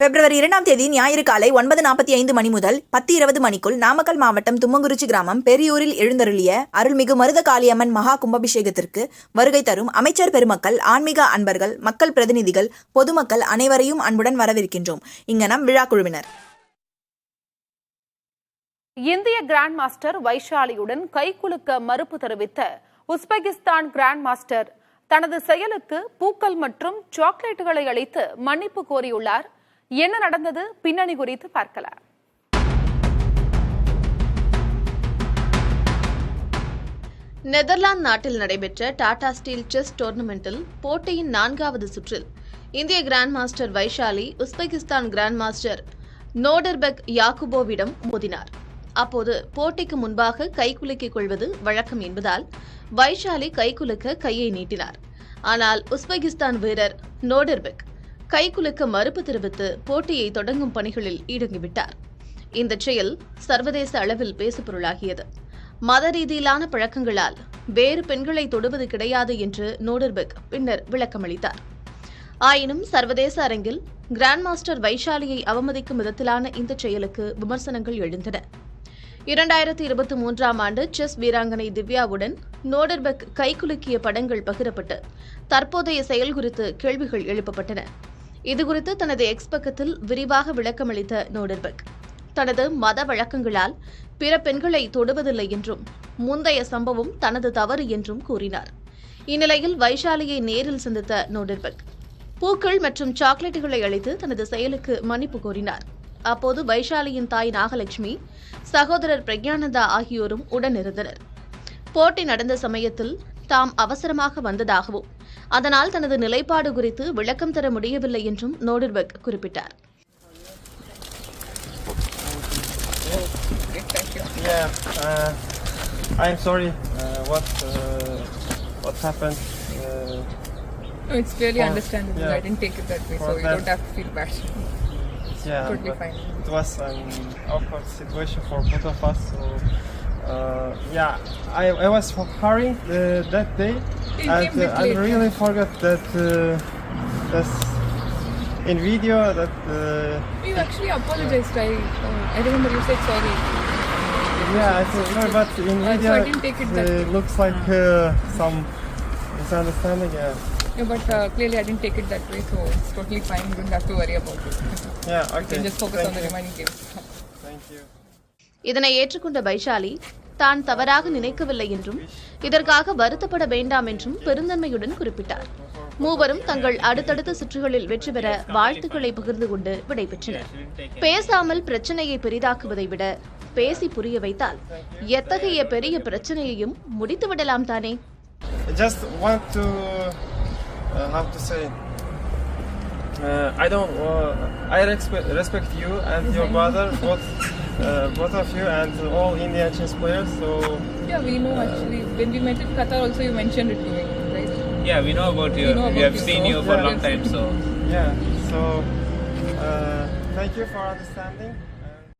பிப்ரவரி 2ஆம் தேதி ஞாயிறு காலை 9:45 மணி முதல் 10:20 மணிக்குள் நாமக்கல் மாவட்டம் தும்மங்குறிச்சி கிராமம் பெரியூரில் எழுந்தருளிய அருள்மிகு மருத காளியம்மன் மகா கும்பாபிஷேகத்திற்கு வருகை தரும் அமைச்சர் பெருமக்கள், ஆன்மீக அன்பர்கள், மக்கள் பிரதிநிதிகள், பொதுமக்கள் அனைவரையும் அன்புடன் வரவேற்கின்றோம். இங்கனம் விழா குழுவினர். இந்திய கிராண்ட் மாஸ்டர் வைஷாலியுடன் கைகுலுக்க மறுப்பு தெரிவித்த உஸ்பெகிஸ்தான் கிராண்ட் மாஸ்டர் தனது செயலுக்கு பூக்கள் மற்றும் சாக்லேட்டுகளை அளித்து மன்னிப்பு கோரியுள்ளார். என்ன நடந்தது, பின்னணி குறித்து பார்க்கலாம். நெதர்லாந்து நாட்டில் நடைபெற்ற டாடா ஸ்டீல் செஸ் டோர்னமெண்டில் போட்டியின் 4வது சுற்றில் இந்திய grand master Vaishali Uzbekistan grand master Nodirbek யாக்குபோவிடம் மோதினார். அப்போது போட்டிக்கு முன்பாக கைகுலுக்கிக் கொள்வது வழக்கம் என்பதால் வைஷாலி கைகுலுக்க கையை நீட்டினார். ஆனால் உஸ்பெகிஸ்தான் வீரர் நோடர்பெக் கைகுலுக்க மறுப்பு தெரிவித்து போட்டியை தொடங்கும் பணிகளில் ஈடுபட்டார். இந்த செயல் சர்வதேச அளவில் பேசுபொருளாகியது. மத ரீதியிலான பழக்கங்களால் வேறு பெண்களை தொடுவது கிடையாது என்று நோடர்பெக் பின்னர் விளக்கமளித்தார். ஆயினும் சர்வதேச அரங்கில் கிராண்ட் மாஸ்டர் வைஷாலியை அவமதிக்கும் விதத்திலான இந்த செயலுக்கு விமர்சனங்கள் எழுந்தன. 2023ஆம் ஆண்டு செஸ் வீராங்கனை திவ்யாவுடன் நோடர்பெக் கைகுலுக்கிய படங்கள் பகிரப்பட்டு தற்போதைய செயல் குறித்து கேள்விகள் எழுப்பப்பட்டன. இதுகுறித்து தனது எக்ஸ் பக்கத்தில் விரிவாக விளக்கமளித்த நோடர்பெக் தனது மத வழக்கங்களால் பிற பெண்களை தொடுவதில்லை என்றும் முந்தைய சம்பவம் தனது தவறு என்றும் கூறினார். இந்நிலையில் வைஷாலியை நேரில் சந்தித்த நோடர்பெக் பூக்கள் மற்றும் சாக்லேட்டுகளை அளித்து தனது செயலுக்கு மன்னிப்பு கோரினார். அப்போது வைஷாலியின் தாய் நாகலட்சுமி, சகோதரர் பிரக்யானந்தா ஆகியோரும் உடனிருந்தனர். போட்டி நடந்த சமயத்தில் தாம் அவசரமாக வந்ததாகவும் அதனால் தனது நிலைப்பாடு குறித்து விளக்கம் தர முடியவில்லை என்றும் நோடர்பெக் குறிப்பிட்டார். I'm sorry. What happened? No, it's really understandable. I didn't take it that way, so you don't have to feel bad. Yeah, totally fine. It was an awkward situation for both of us. So, I was hurrying that day, and I really forgot that that's in video that. You actually apologized. I remember you said sorry. Yeah, I said no, but in video so I didn't take it that way. Looks like some misunderstanding. Yeah, but clearly I didn't take it that way, so it's totally fine. You don't have to worry about it. Yeah, okay. You can just focus on the remaining games. Thank you. இதனை ஏற்றுக்கொண்ட வைஷாலி தான் தவறாக நினைக்கவில்லை என்றும் இதற்காக வருத்தப்பட வேண்டாம் என்றும் பெருந்தன்மையுடன் குறிப்பிட்டார். மூவரும் தங்கள் அடுத்தடுத்த சுற்றுகளில் வெற்றி பெற வாழ்த்துக்களை பகிர்ந்து கொண்டு விடைபெற்றனர். பேசாமல் பிரச்சனையை பெரிதாக்குவதை விட பேசி புரிய வைத்தால் எத்தகைய பெரிய பிரச்சனையையும் முடித்துவிடலாம் தானே. I just want to how to say. I respect you and your brother, both of you, and all Indian chess players. So yeah, we know actually. When we met in Qatar, also you mentioned it to me, right? Yeah, we know about you. We have seen you for a long time. So yeah, so thank you for understanding.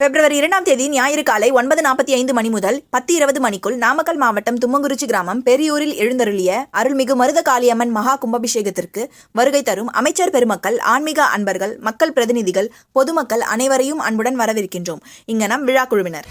பிப்ரவரி 2ஆம் தேதி ஞாயிறு காலை 9:45 மணி முதல் 10:20 மணிக்குள் நாமக்கல் மாவட்டம் தும்மங்குறிச்சி கிராமம் பெரியூரில் எழுந்தருளிய அருள்மிகு மருத காளியம்மன் மகா கும்பாபிஷேகத்திற்கு வருகை தரும் அமைச்சர் பெருமக்கள், ஆன்மீக அன்பர்கள், மக்கள் பிரதிநிதிகள், பொதுமக்கள் அனைவரையும் அன்புடன் வரவேற்கின்றோம். இங்கனம் விழா குழுவினர்.